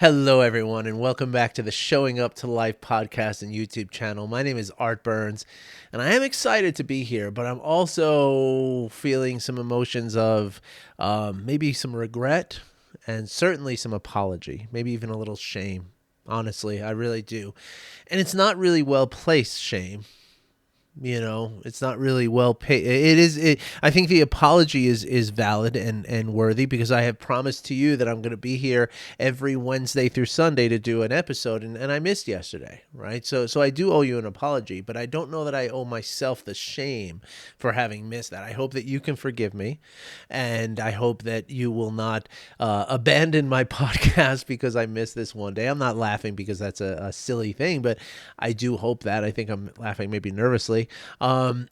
Hello, everyone, and welcome back to the Showing Up to Life podcast and YouTube channel. My name is Art Burns, and I am excited to be here, but I'm also feeling some emotions of maybe some regret and certainly some apology, maybe even a little shame. Honestly, I really do. And it's not really well placed shame. It's not really well paid. I think the apology is valid and worthy because I have promised to you that I'm going to be here every Wednesday through Sunday to do an episode, and I missed yesterday, right? So I do owe you an apology, but I don't know that I owe myself the shame for having missed that. I hope that you can forgive me, and I hope that you will not abandon my podcast because I missed this one day. I'm not laughing because that's a silly thing, but I do hope that. I think I'm laughing maybe nervously. But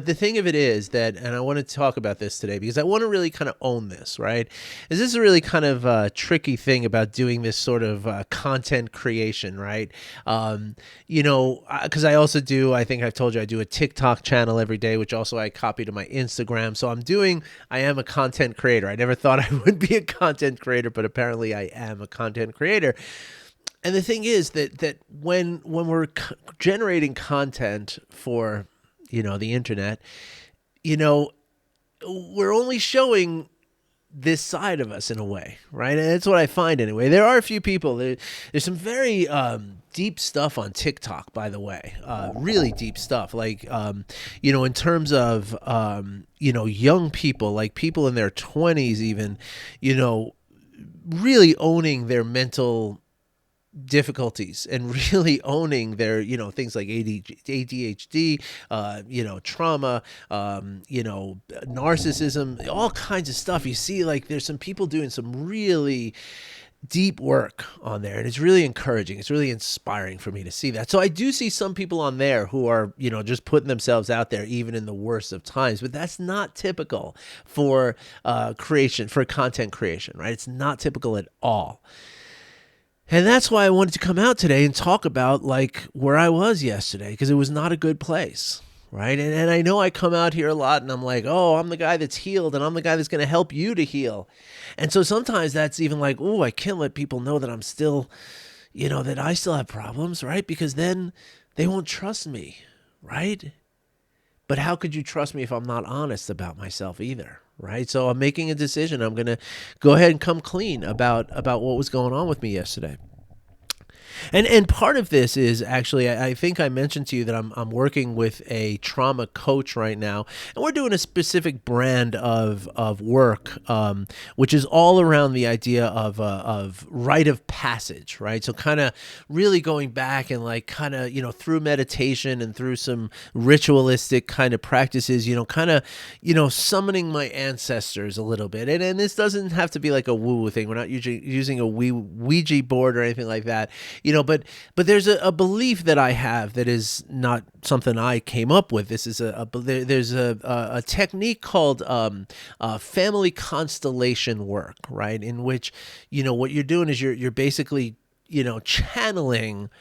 the thing of it is that, and I want to talk about this today because I want to really kind of own this, right? Is this a really kind of tricky thing about doing this sort of content creation, right? Because I also do, I think I've told you, I do a TikTok channel every day, which also I copy to my Instagram. So I am a content creator. I never thought I would be a content creator, but apparently I am a content creator. And the thing is that when we're generating content for, the internet, we're only showing this side of us in a way, right? And that's what I find anyway. There are a few people. There's some very deep stuff on TikTok, by the way. Really deep stuff. Like, in terms of, young people, like people in their 20s even, really owning their mental difficulties and really owning their, things like ADHD, trauma, narcissism, all kinds of stuff. You see, like, there's some people doing some really deep work on there, and it's really encouraging. It's really inspiring for me to see that. So I do see some people on there who are, just putting themselves out there even in the worst of times, but that's not typical for content creation, right? It's not typical at all. And that's why I wanted to come out today and talk about, like, where I was yesterday, because it was not a good place, right? And I know I come out here a lot and I'm like, oh, I'm the guy that's healed and I'm the guy that's going to help you to heal. And so sometimes that's even like, oh, I can't let people know that I'm still, that I still have problems, right? Because then they won't trust me, right? But how could you trust me if I'm not honest about myself either, right? So I'm making a decision. I'm going to go ahead and come clean about what was going on with me yesterday. And part of this is actually, I think I mentioned to you that I'm working with a trauma coach right now, and we're doing a specific brand of work, which is all around the idea of rite of passage, right? So kind of really going back and like kind of, through meditation and through some ritualistic kind of practices, kind of, summoning my ancestors a little bit. And this doesn't have to be like a woo-woo thing. We're not usually using a Ouija board or anything like that. But there's a belief that I have that is not something I came up with. This is there's a technique called family constellation work, right? In which, what you're doing is you're basically, channeling,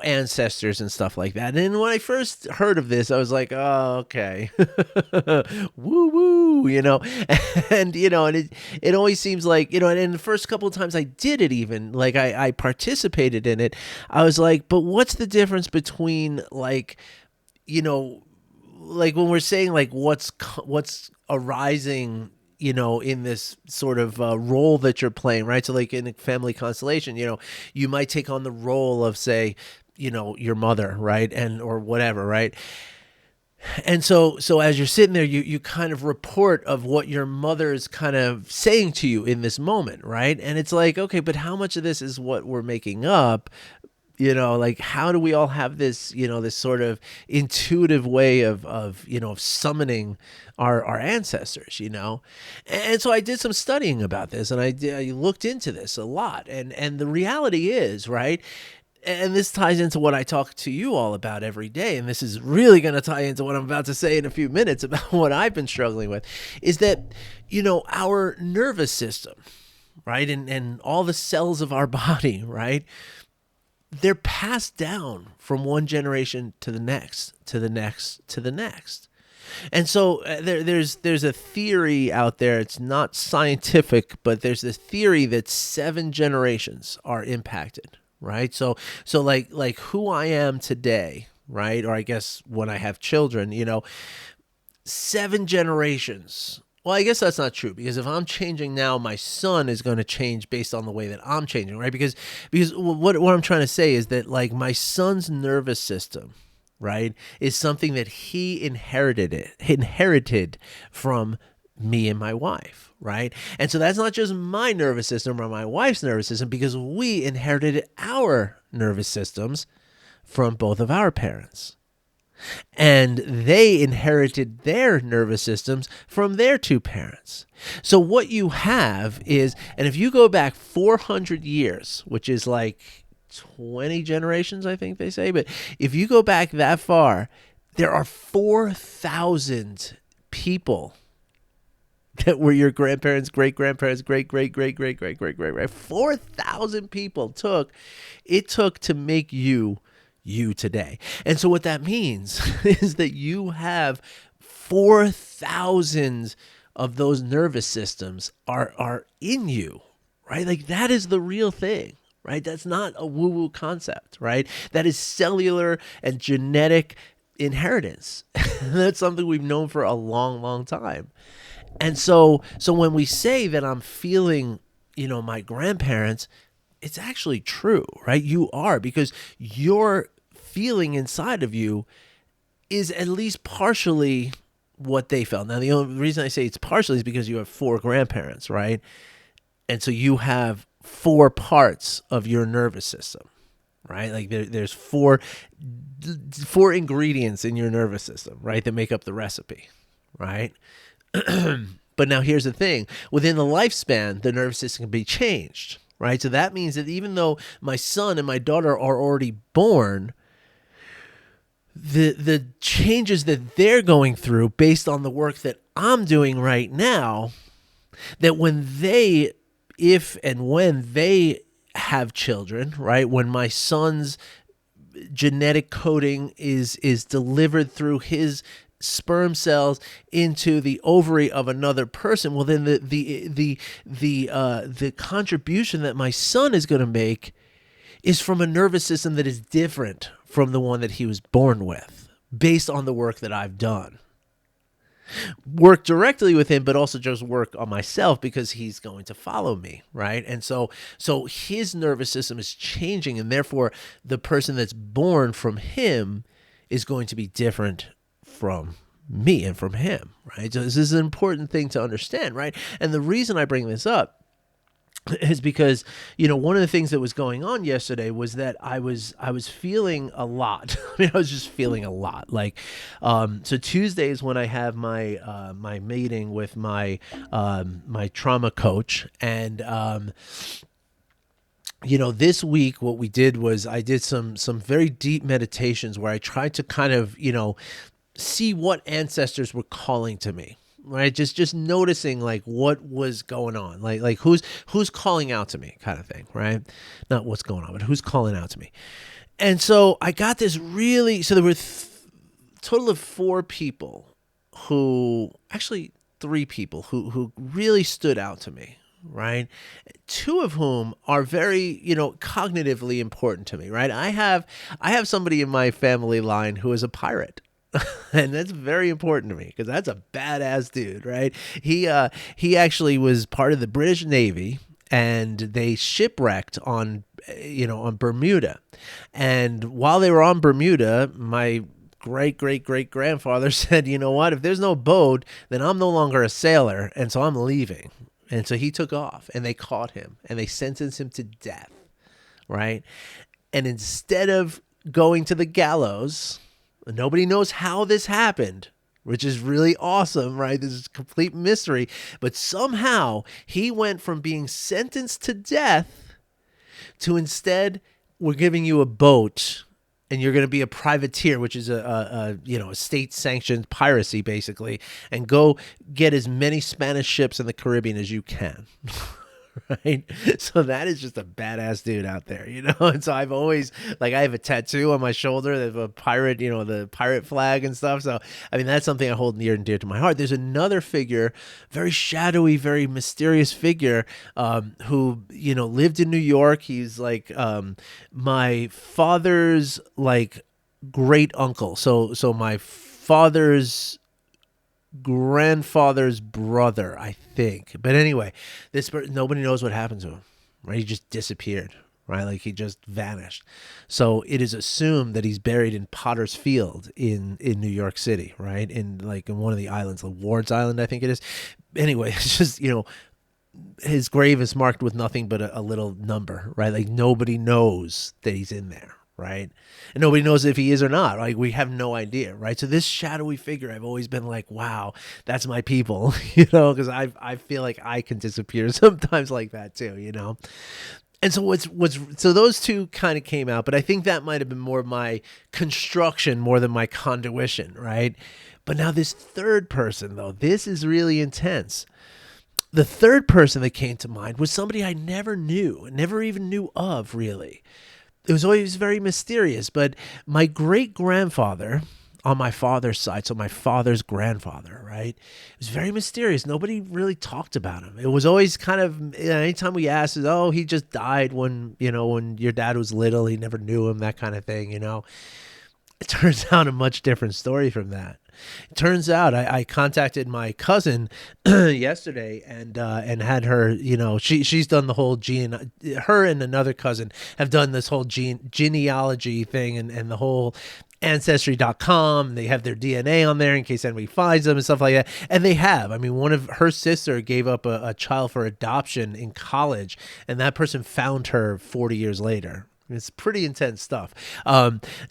ancestors and stuff like that. And when I first heard of this, I was like, oh, okay. Woo woo, and, and it always seems like, and the first couple of times I did it, even like I participated in it, I was like, but what's the difference between like, like when we're saying like what's arising, in this sort of role that you're playing, right? So like in a family constellation, you might take on the role of, say, your mother, right? Or whatever, right? And so as you're sitting there, you kind of report of what your mother is kind of saying to you in this moment, right? And it's like, okay, but how much of this is what we're making up? Like, how do we all have this, this sort of intuitive way of summoning our ancestors, And so I did some studying about this, and I looked into this a lot. And the reality is, right, and this ties into what I talk to you all about every day, and this is really going to tie into what I'm about to say in a few minutes about what I've been struggling with, is that, our nervous system, right, and all the cells of our body, right, they're passed down from one generation to the next, to the next, to the next. And so there's a theory out there. It's not scientific, but there's this theory that 7 generations are impacted, right? So like who I am today, right? Or I guess when I have children, 7 generations. Well, I guess that's not true, because if I'm changing now, my son is going to change based on the way that I'm changing, right? Because what I'm trying to say is that, like, my son's nervous system, right, is something that he inherited from me and my wife, right? And so that's not just my nervous system or my wife's nervous system, because we inherited our nervous systems from both of our parents. And they inherited their nervous systems from their two parents. So what you have is, and if you go back 400 years, which is like 20 generations, I think they say, but if you go back that far, there are 4,000 people that were your grandparents, great-grandparents, great-great-great-great-great-great-great-great. 4,000 people it took to make you today. And so what that means is that you have 4,000 of those nervous systems are in you, right? Like, that is the real thing, right? That's not a woo-woo concept, right? That is cellular and genetic inheritance. That's something we've known for a long, long time. And so when we say that I'm feeling, my grandparents, it's actually true, right? You are, because your feeling inside of you is at least partially what they felt. Now, the only reason I say it's partially is because you have 4 grandparents, right? And so you have 4 parts of your nervous system, right? Like there's four ingredients in your nervous system, right, that make up the recipe, right? But now here's the thing. Within the lifespan, the nervous system can be changed, right? So that means that even though my son and my daughter are already born, the changes that they're going through based on the work that I'm doing right now, that if and when they have children, right, when my son's genetic coding is delivered through his sperm cells into the ovary of another person, well, then the contribution that my son is going to make is from a nervous system that is different from the one that he was born with, based on the work that I've done. Work directly with him, but also just work on myself, because he's going to follow me, right? And so his nervous system is changing, and therefore the person that's born from him is going to be different from me and from him, right? So this is an important thing to understand, right? And the reason I bring this up is because, one of the things that was going on yesterday was that I was feeling a lot. I mean, I was just feeling a lot. Like, so Tuesdays when I have my my meeting with my my trauma coach, and this week what we did was I did some very deep meditations where I tried to kind of see what ancestors were calling to me. Right, just noticing like what was going on, like who's calling out to me, kind of thing, right? Not what's going on, but who's calling out to me. And so I got this so there were total of 4 people actually 3 people who really stood out to me, right? 2 of whom are very, cognitively important to me, right? I have somebody in my family line who is a pirate. And that's very important to me, because that's a badass dude, right? He actually was part of the British Navy, and they shipwrecked on Bermuda. And while they were on Bermuda, my great-great-great-grandfather said, you know what, if there's no boat, then I'm no longer a sailor, and so I'm leaving. And so he took off, and they caught him, and they sentenced him to death, right? And instead of going to the gallows, nobody knows how this happened, which is really awesome, right? This is a complete mystery. But somehow he went from being sentenced to death to, instead, we're giving you a boat and you're going to be a privateer, which is a state-sanctioned piracy, basically, and go get as many Spanish ships in the Caribbean as you can. right? So that is just a badass dude out there, you know? And so I've always, like, I have a tattoo on my shoulder of a pirate, you know, the pirate flag and stuff. So, I mean, that's something I hold near and dear to my heart. There's another figure, very shadowy, very mysterious figure, who, you know, lived in New York. He's like, my father's, like, great uncle. So my father's grandfather's brother, I think. But anyway, nobody knows what happened to him, right? He just disappeared, right? Like he just vanished. So it is assumed that he's buried in Potter's Field in New York City, right? In one of the islands, like Ward's Island, I think it is. Anyway, it's just, you know, his grave is marked with nothing but a little number, right? Like nobody knows that he's in there, right? And nobody knows if he is or not. Like we have no idea, right? So this shadowy figure, I've always been like, wow, that's my people, you know, because I feel like I can disappear sometimes like that too, you know. And so so those two kind of came out, but I think that might have been more my construction more than my conduition, right? But now this third person though, this is really intense. The third person that came to mind was somebody I never knew, never even knew of, really. It was always very mysterious, but my great-grandfather on my father's side, so my father's grandfather, right? It was very mysterious. Nobody really talked about him. It was always kind of, anytime we asked, oh, he just died when your dad was little, he never knew him, that kind of thing, you know? It turns out a much different story from that. It turns out I contacted my cousin yesterday and had her, you know, she's done the whole her and another cousin have done this whole genealogy thing and the whole Ancestry.com. They have their DNA on there in case anybody finds them and stuff like that. And they have. I mean, one of her sister gave up a child for adoption in college, and that person found her 40 years later. It's pretty intense stuff.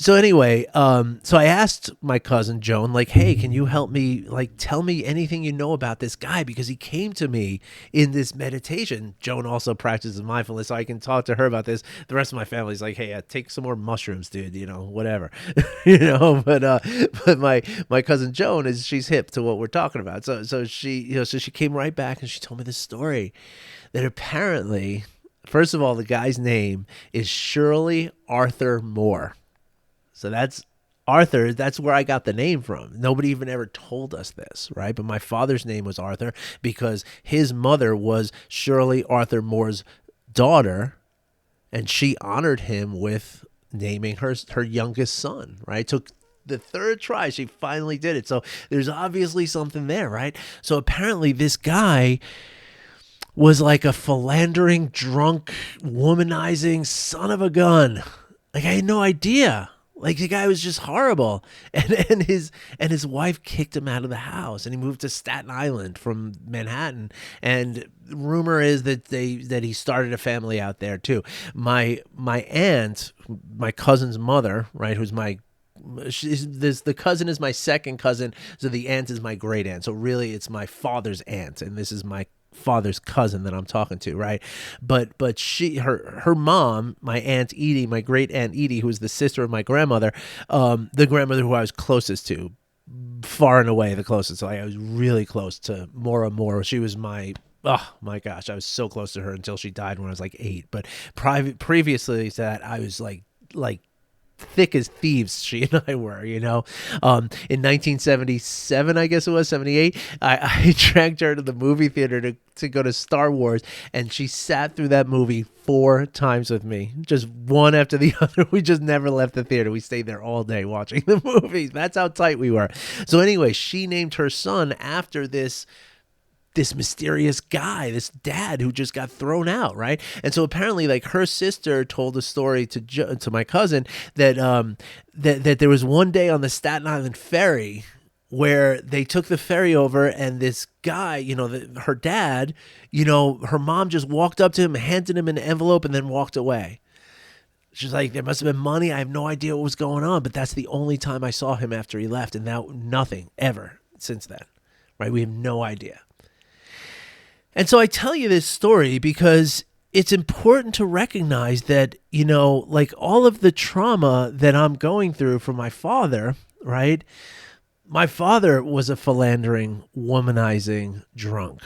So anyway, so I asked my cousin Joan, like, hey, can you help me, like, tell me anything you know about this guy? Because he came to me in this meditation. Joan also practices mindfulness, so I can talk to her about this. The rest of my family's like, hey, take some more mushrooms, dude, you know, whatever, you know, but my cousin Joan she's hip to what we're talking about. So she, you know, so she came right back and she told me this story that apparently, first of all, the guy's name is Shirley Arthur Moore. So that's Arthur. That's where I got the name from. Nobody even ever told us this, right? But my father's name was Arthur because his mother was Shirley Arthur Moore's daughter, and she honored him with naming her youngest son, right? Took the third try, she finally did it. So there's obviously something there, right? So apparently this guy was like a philandering, drunk, womanizing son of a gun. Like I had no idea. Like the guy was just horrible, and his wife kicked him out of the house, and he moved to Staten Island from Manhattan. And rumor is that he started a family out there too. My aunt, my cousin's mother, right, who's the cousin is my second cousin, so the aunt is my great aunt. So really, it's my father's aunt, and this is my father's cousin that I'm talking to, right? But her mom, my Aunt Edie, my great Aunt Edie, who was the sister of my grandmother, the grandmother who I was closest to, far and away the closest. So I was really close to Maura Moore. She was oh my gosh, I was so close to her until she died when I was like 8. But previously to that, I was like thick as thieves, she and I were, you know. In 1977, I guess it was, 78, I dragged her to the movie theater to go to Star Wars, and she sat through that movie 4 times with me, just one after the other. We just never left the theater. We stayed there all day watching the movies. That's how tight we were. So anyway, she named her son after this mysterious guy, this dad who just got thrown out, right? And so apparently, like, her sister told a story to my cousin that that there was one day on the Staten Island ferry where they took the ferry over, and this guy, you know, her dad, you know, her mom just walked up to him, handed him an envelope, and then walked away. She's like, there must have been money. I have no idea what was going on, but that's the only time I saw him after he left, and now nothing ever since then, right? We have no idea. And so I tell you this story because it's important to recognize that, you know, like all of the trauma that I'm going through from my father, right? My father was a philandering, womanizing drunk.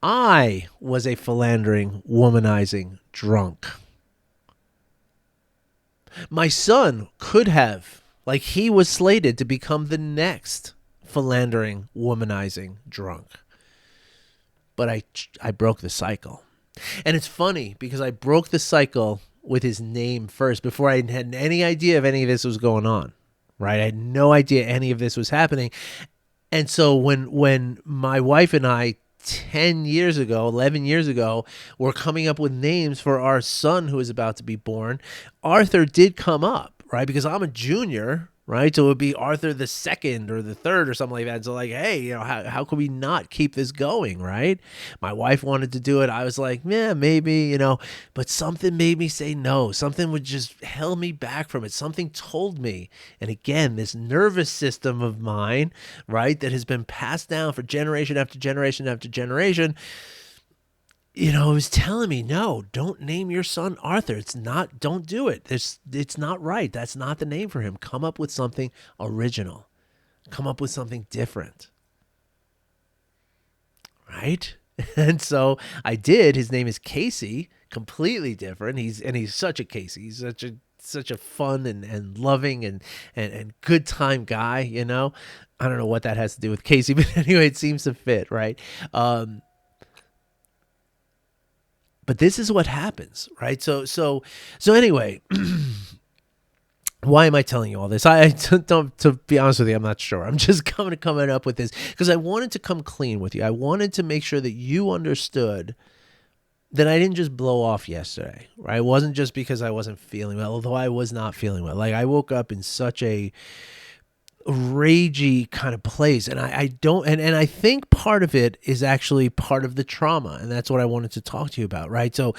I was a philandering, womanizing drunk. My son could have, like, he was slated to become the next philandering, womanizing drunk. But I broke the cycle. And it's funny because I broke the cycle with his name first before I had any idea if any of this was going on, right? I had no idea any of this was happening. And so when my wife and I 10 years ago, 11 years ago, were coming up with names for our son who was about to be born, Arthur did come up, right? Because I'm a junior, right? So it would be Arthur the second or the third or something like that. So like, hey, how could we not keep this going, right? My wife wanted to do it. I was like, yeah, maybe, but something made me say no. Something would just held me back from it. Something told me. And again, this nervous system of mine, right, that has been passed down for generation after generation after generation, it was telling me, no, don't name your son Arthur. Don't do it. It's not right. That's not the name for him. Come up with something original. Come up with something different. Right? And so I did. His name is Casey, completely different. He's such a Casey. He's such a fun and loving and good time guy, I don't know what that has to do with Casey, but anyway, it seems to fit, right? But this is what happens, right? So anyway, why am I telling you all this? I don't, to be honest with you, I'm not sure. I'm just coming up with this because I wanted to come clean with you. I wanted to make sure that you understood that I didn't just blow off yesterday, right? It wasn't just because I wasn't feeling well, although I was not feeling well. Like I woke up in such a ragey kind of place, and I don't, and I think part of it is actually part of the trauma, and that's what I wanted to talk to you about, right? So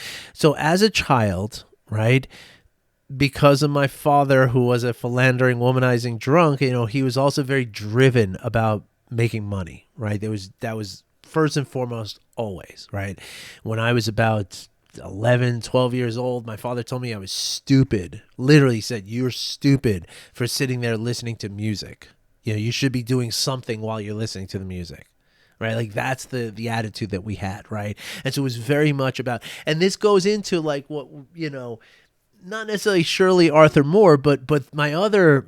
as a child, right, because of my father, who was a philandering, womanizing drunk, he was also very driven about making money, right? That was first and foremost always, right? When I was about 11, 12 years old, my father told me I was stupid. Literally said, "You're stupid for sitting there listening to music. You should be doing something while you're listening to the music." Right? Like that's the attitude that we had, right? And so it was very much about, and this goes into like what, not necessarily Shirley Arthur Moore, but my other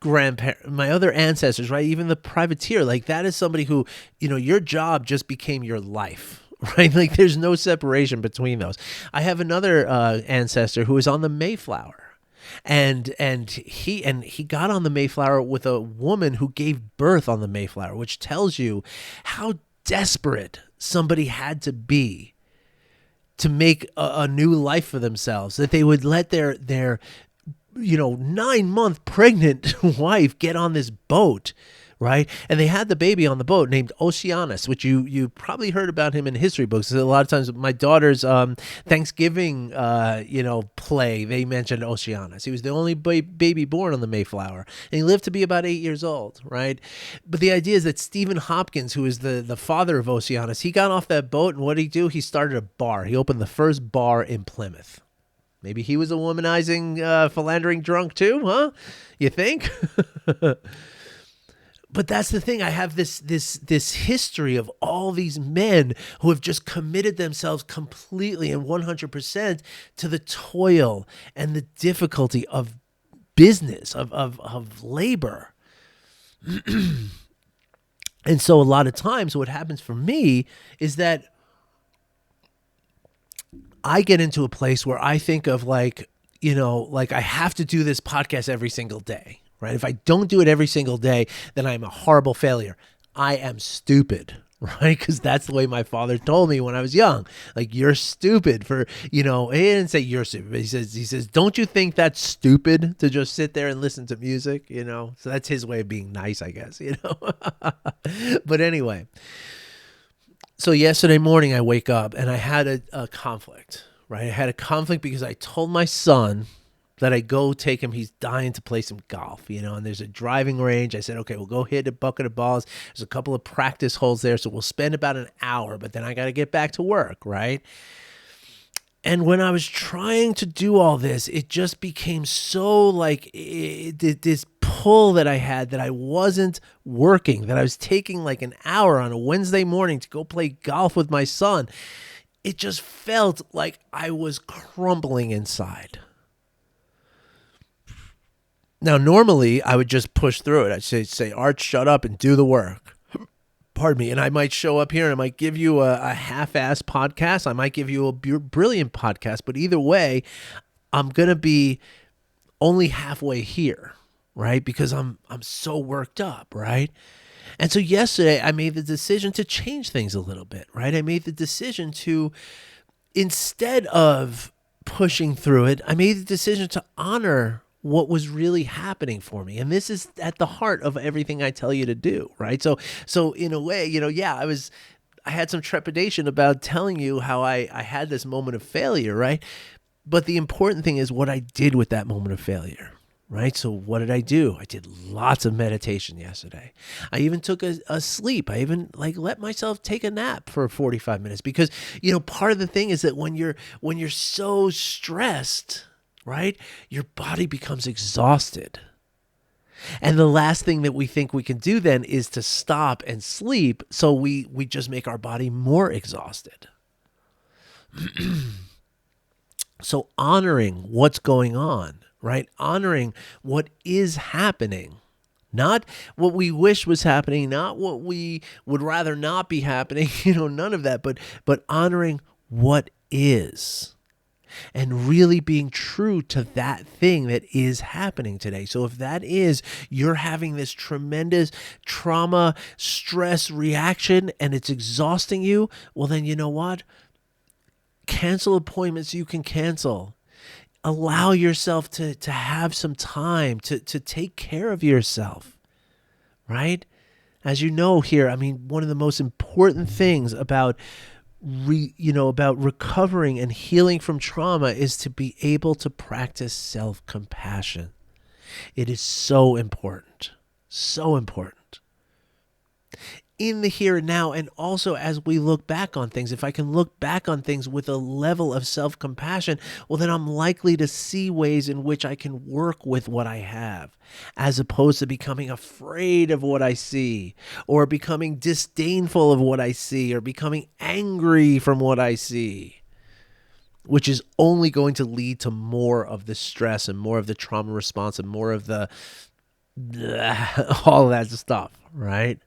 my other ancestors, right? Even the privateer, like that is somebody who, your job just became your life. Right? Like there's no separation between those. I have another ancestor who was on the Mayflower, and he got on the Mayflower with a woman who gave birth on the Mayflower, which tells you how desperate somebody had to be to make a new life for themselves, that they would let their 9-month pregnant wife get on this boat. Right. And they had the baby on the boat named Oceanus, which you probably heard about him in history books. A lot of times my daughter's Thanksgiving, play, they mentioned Oceanus. He was the only baby born on the Mayflower, and he lived to be about 8 years old. Right. But the idea is that Stephen Hopkins, who is the father of Oceanus, he got off that boat, and what did he do? He started a bar. He opened the first bar in Plymouth. Maybe he was a womanizing, philandering drunk too, huh? You think? But that's the thing. I have this history of all these men who have just committed themselves completely and 100% to the toil and the difficulty of business, of labor. And so a lot of times what happens for me is that I get into a place where I think of like I have to do this podcast every single day. Right? If I don't do it every single day, then I'm a horrible failure. I am stupid, right? Because that's the way my father told me when I was young. Like, you're stupid for, he didn't say you're stupid, but he says, don't you think that's stupid to just sit there and listen to music, So that's his way of being nice, I guess, But anyway, so yesterday morning I wake up and I had a conflict, right? I had a conflict because I told my son that I go take him. He's dying to play some golf, and there's a driving range. I said, okay, we'll go hit a bucket of balls. There's a couple of practice holes there, so we'll spend about an hour, but then I got to get back to work, right? And when I was trying to do all this, it just became so like this pull that I had, that I wasn't working, that I was taking like an hour on a Wednesday morning to go play golf with my son, it just felt like I was crumbling inside. Now, normally I would just push through it. I'd say, Art, shut up and do the work. Pardon me. And I might show up here and I might give you a half-assed podcast. I might give you a brilliant podcast. But either way, I'm going to be only halfway here, right? Because I'm so worked up, right? And so yesterday I made the decision to change things a little bit, right? I made the decision to, instead of pushing through it, I made the decision to honor what was really happening for me. And this is at the heart of everything I tell you to do, right? So in a way, I had some trepidation about telling you how I had this moment of failure, right? But the important thing is what I did with that moment of failure, right? So what did I do? I did lots of meditation yesterday. I even took a sleep. I even let myself take a nap for 45 minutes because, part of the thing is that when you're so stressed, right, your body becomes exhausted. And the last thing that we think we can do then is to stop and sleep. So we just make our body more exhausted. So honoring what's going on, right? Honoring what is happening, not what we wish was happening, not what we would rather not be happening, none of that, but honoring what is. And really being true to that thing that is happening today. So if that is, you're having this tremendous trauma, stress reaction, and it's exhausting you, well then you know what? Cancel appointments you can cancel. Allow yourself to have some time to take care of yourself, right? As you know here, one of the most important things about recovering and healing from trauma is to be able to practice self-compassion. It is so important, so important. In the here and now, and also as we look back on things, if I can look back on things with a level of self-compassion, well, then I'm likely to see ways in which I can work with what I have, as opposed to becoming afraid of what I see, or becoming disdainful of what I see, or becoming angry from what I see, which is only going to lead to more of the stress and more of the trauma response and more of the all of that stuff, right?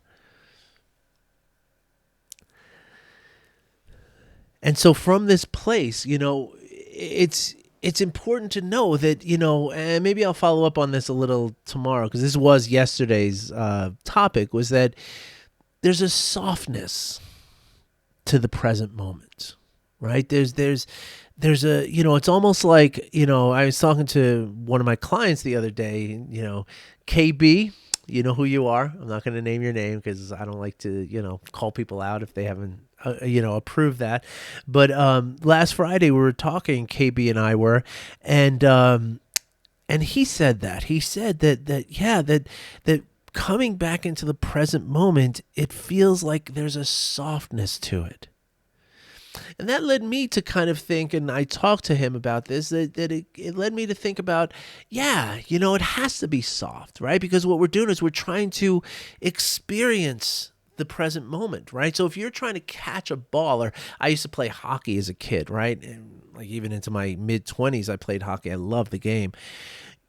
And so from this place, it's important to know that, and maybe I'll follow up on this a little tomorrow, because this was yesterday's topic, was that there's a softness to the present moment, right? There's a, it's almost like, I was talking to one of my clients the other day, KB, you know who you are. I'm not going to name your name because I don't like to, call people out if they haven't, approved that. But last Friday we were talking, KB and I were, and he said that. He said that coming back into the present moment, it feels like there's a softness to it. And that led me to kind of think, and I talked to him about this, that it led me to think about, it has to be soft, right? Because what we're doing is we're trying to experience the present moment, right? So if you're trying to catch a ball, or I used to play hockey as a kid, right? And even into my mid-20s, I played hockey. I love the game.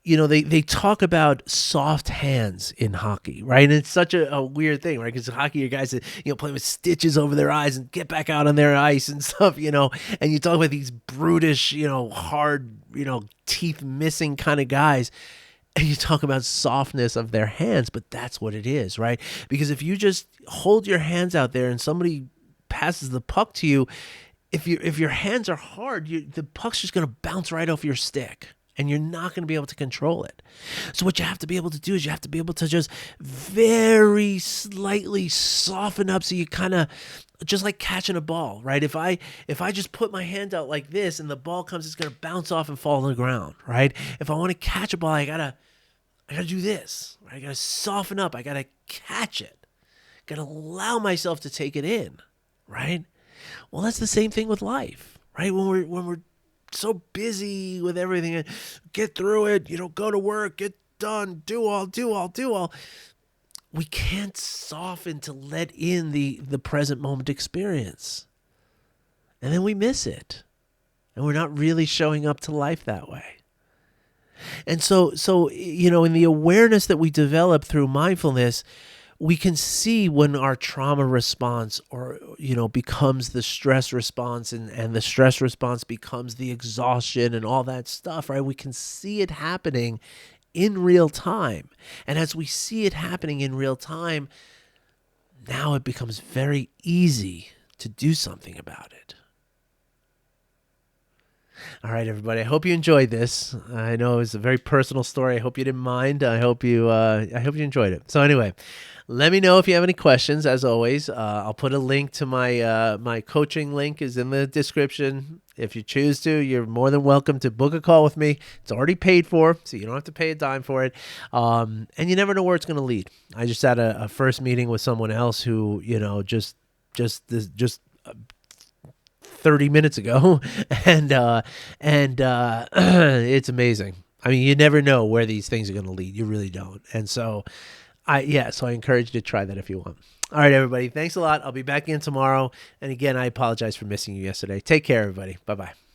They talk about soft hands in hockey, right? And it's such a weird thing, right? Because hockey, you guys, play with stitches over their eyes and get back out on their ice and stuff, and you talk about these brutish, hard, teeth missing kind of guys. And you talk about softness of their hands, but that's what it is, right? Because if you just hold your hands out there and somebody passes the puck to you, if your hands are hard, the puck's just going to bounce right off your stick. And you're not going to be able to control it. So what you have to be able to do is you have to be able to just very slightly soften up, so you kind of just like catching a ball, right? If I just put my hand out like this and the ball comes, it's going to bounce off and fall on the ground, right? If I want to catch a ball, I gotta do this. Right? I gotta soften up. I gotta catch it. Gotta allow myself to take it in, right? Well, that's the same thing with life, right? When we're so busy with everything, and get through it, go to work, get done, do all. We can't soften to let in the present moment experience. And then we miss it. And we're not really showing up to life that way. And so in the awareness that we develop through mindfulness, we can see when our trauma response becomes the stress response, and the stress response becomes the exhaustion and all that stuff, right? We can see it happening in real time. And as we see it happening in real time, now it becomes very easy to do something about it. All right, everybody. I hope you enjoyed this. I know it was a very personal story. I hope you didn't mind. I hope you enjoyed it. So anyway, let me know if you have any questions. As always, I'll put a link to my coaching link is in the description. If you choose to, you're more than welcome to book a call with me. It's already paid for, so you don't have to pay a dime for it. And you never know where it's going to lead. I just had a first meeting with someone else who, just 30 minutes ago, and it's amazing. I mean, you never know where these things are going to lead. You really don't. And so I encourage you to try that if you want. All right, everybody. Thanks a lot. I'll be back in tomorrow. And again, I apologize for missing you yesterday. Take care, everybody. Bye-bye.